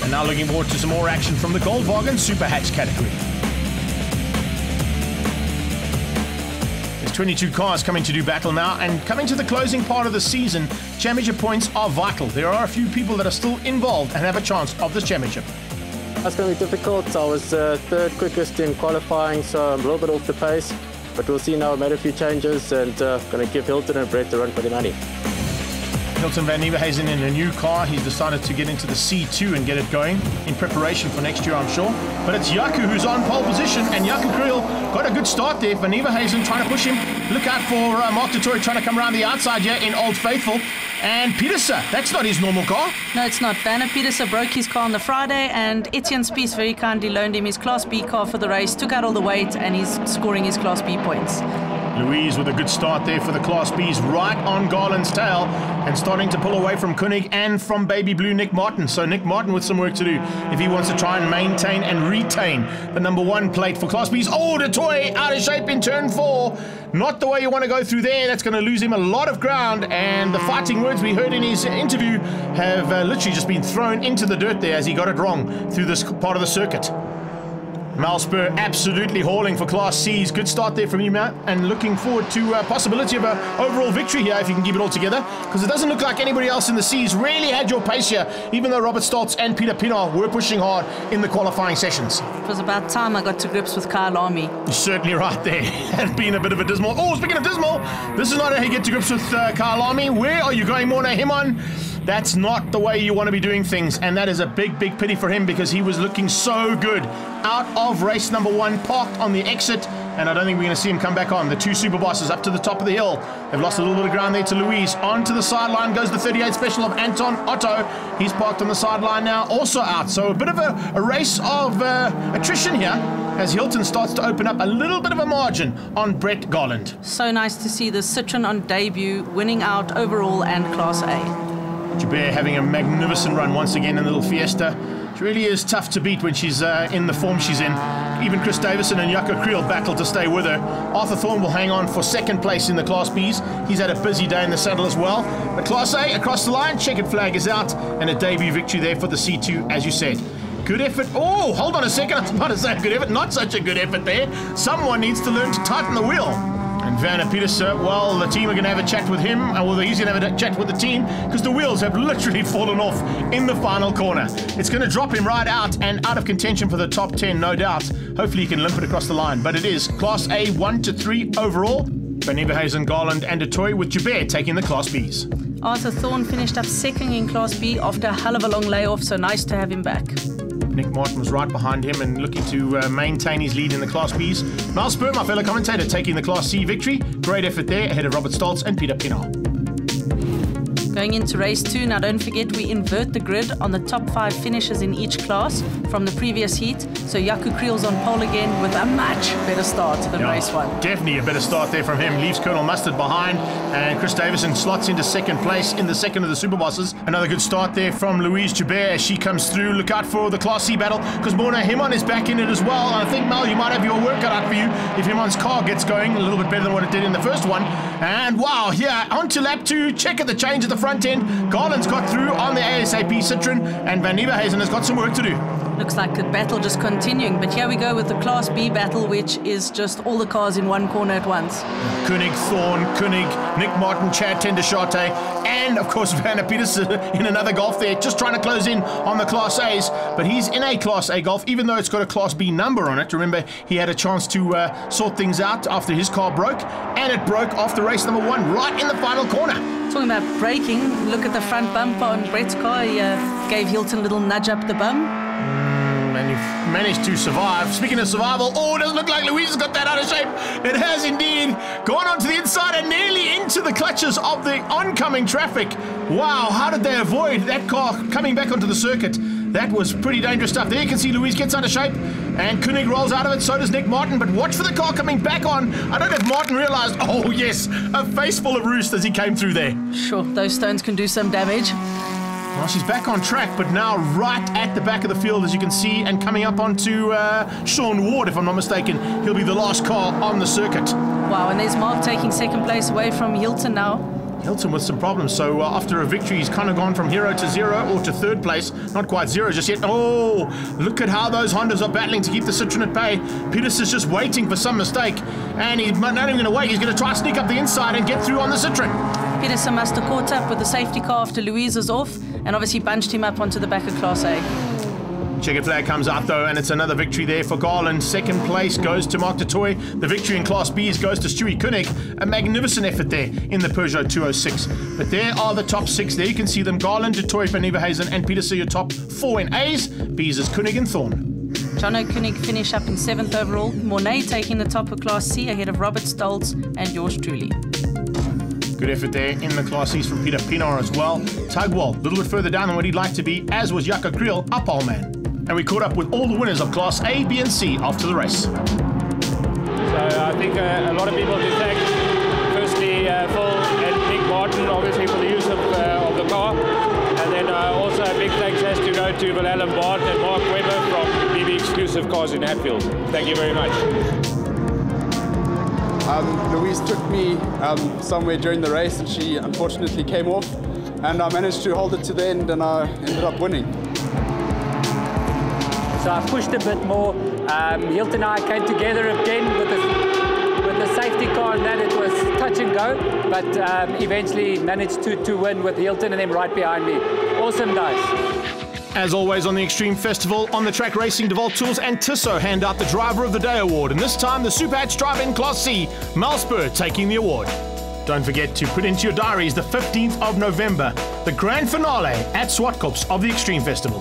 And now looking forward to some more action from the Goldwagen Superhatch category. There's 22 cars coming to do battle now, and coming to the closing part of the season, championship points are vital. There are a few people that are still involved and have a chance of this championship. That's going to be difficult. I was third quickest in qualifying, so I'm a little bit off the pace. But we'll see now. I made a few changes and going to give Hilton and Brett the run for the money. Hilton van Nieuwenhuizen in a new car. He's decided to get into the C2 and get it going in preparation for next year, I'm sure. But it's Jaco who's on pole position, and Jaco Kriel got a good start there. Van Nieuwenhuizen trying to push him. Look out for Mark de Tory trying to come around the outside here in Old Faithful. And Pieterse, that's not his normal car. No, it's not. Vanna Pieterse broke his car on the Friday, and Etienne Spies very kindly loaned him his Class B car for the race, took out all the weight, and he's scoring his Class B points. Louise with a good start there for the Class Bs, right on Garland's tail and starting to pull away from Koenig and from Baby Blue Nick Martin. So Nick Martin with some work to do if he wants to try and maintain and retain the number 1 plate for Class Bs. Oh, de Toy out of shape in turn 4. Not the way you want to go through there. That's going to lose him a lot of ground, and the fighting words we heard in his interview have literally just been thrown into the dirt there as he got it wrong through this part of the circuit. Malspur absolutely hauling for Class C's. Good start there from you, Matt, and looking forward to a possibility of an overall victory here if you can keep it all together, because it doesn't look like anybody else in the C's really had your pace here, even though Robert Stoltz and Peter Pienaar were pushing hard in the qualifying sessions. It was about time I got to grips with Kyalami. You're certainly right there. Had been a bit of a dismal. Oh, speaking of dismal, this is not how you get to grips with Kyalami. Where are you going, Morna Himon? That's not the way you want to be doing things, and that is a big, big pity for him because he was looking so good out of race number 1, parked on the exit, and I don't think we're going to see him come back on. The 2 super bosses up to the top of the hill. They've lost a little bit of ground there to Louise. Onto the sideline goes the 38 special of Anton Otto. He's parked on the sideline now, also out. So a bit of a race of attrition here as Hilton starts to open up a little bit of a margin on Brett Garland. So nice to see the Citroen on debut, winning out overall and Class A. Joubert having a magnificent run once again in the little Fiesta. She really is tough to beat when she's in the form she's in. Even Chris Davison and Jaco Kriel battle to stay with her. Arthur Thorne will hang on for 2nd place in the Class Bs. He's had a busy day in the saddle as well. But Class A across the line, checkered flag is out, and a debut victory there for the C2, as you said. Good effort. Oh, hold on a second. I was about to say good effort. Not such a good effort there. Someone needs to learn to tighten the wheel. And Vanna Pieterse, well, the team are going to have a chat with him, well, he's going to have a chat with the team, because the wheels have literally fallen off in the final corner. It's going to drop him right out and out of contention for the top 10, no doubt. Hopefully he can limp it across the line. But it is Class A 1 to 3 overall. Van Nieuwenhuizen, Garland and de Toy, with Joubert taking the Class Bs. Arthur Thorne finished up 2nd in Class B after a hell of a long layoff, so nice to have him back. Nick Martin was right behind him and looking to maintain his lead in the Class Bs. Malspur, my fellow commentator, taking the Class C victory. Great effort there ahead of Robert Stoltz and Peter Pienaar. Going into race 2, now don't forget we invert the grid on the top 5 finishers in each class from the previous heat. So Jaco Kriel's on pole again with a much better start than race 1. Definitely a better start there from him. Leaves Colonel Mustard behind, and Chris Davison slots into 2nd place in the 2nd of the Super Bosses. Another good start there from Louise Joubert as she comes through. Look out for the Class C battle because Morna Himon is back in it as well. And I think, Mal, you might have your work cut out for you if Himon's car gets going a little bit better than what it did in the first one. And wow, here onto lap 2. Check at the change at the front end. Garland's got through on the ASAP Citroen, and Van Nieuwenhuizen has got some work to do. Looks like the battle just continuing, but here we go with the Class B battle, which is just all the cars in one corner at once. Koenig, Thorne, Koenig, Nick Martin, Chad Tendershate, and of course Vanna Pieterse in another Golf there, just trying to close in on the Class A's, but he's in a Class A Golf, even though it's got a Class B number on it. Remember, he had a chance to sort things out after his car broke, and it broke after race number 1, right in the final corner. Talking about braking, look at the front bumper on Brett's car. He gave Hilton a little nudge up the bum. And you've managed to survive. Speaking of survival, oh, it doesn't look like Louise has got that out of shape. It has indeed gone onto the inside and nearly into the clutches of the oncoming traffic. Wow, how did they avoid that car coming back onto the circuit? That was pretty dangerous stuff. There you can see Louise gets out of shape and Koenig rolls out of it, so does Nick Martin, but watch for the car coming back on. I don't know if Martin realized, oh yes, a face full of roost as he came through there. Sure, those stones can do some damage. Well, she's back on track, but now right at the back of the field, as you can see, and coming up onto Sean Ward, if I'm not mistaken. He'll be the last car on the circuit. Wow, and there's Mark taking second place away from Hilton now. Hilton with some problems, so after a victory he's kind of gone from hero to zero, or to third place, not quite zero just yet. Oh, look at how those Hondas are battling to keep the Citroen at bay. Peters is just waiting for some mistake, and he's not even going to wait, he's going to try to sneak up the inside and get through on the Citroen. Peterson must have caught up with the safety car after Louise was off, and obviously bunched him up onto the back of Class A. Checkered flag comes out though, and it's another victory there for Garland. Second place goes to Mark de Toy. The victory in Class B's goes to Stewie Koenig. A magnificent effort there in the Peugeot 206. But there are the top 6 there. You can see them: Garland, de Toy, Van Nieuwenhuizen and Peterson, your top 4 in A's. B's is Koenig and Thorn. Jono Koenig finished up in 7th overall. Mornay taking the top of Class C ahead of Robert Stoltz and yours truly. Good effort there in the Class C's from Peter Pinar as well. Tugwell, a little bit further down than what he'd like to be, as was Jaco Kriel, up pole man. And we caught up with all the winners of Class A, B and C after the race. So I think a lot of people to thank. Firstly, Phil and Nick Martin, obviously, for the use of the car. And then also a big thanks has to go to Willem Bart and Mark Webber from BB Exclusive Cars in Hatfield. Thank you very much. Louise took me somewhere during the race, and she unfortunately came off. And I managed to hold it to the end, and I ended up winning. So I pushed a bit more. Hilton and I came together again with the safety car, and that it was touch and go, but eventually managed to win with Hilton and them right behind me. Awesome guys. As always on the Extreme Festival, On the Track Racing, DeWalt Tools and Tissot hand out the Driver of the Day award, and this time the Superhatch driver in Class C, Mal Spur, taking the award. Don't forget to put into your diaries the 15th of November, the grand finale at Swartkops of the Extreme Festival.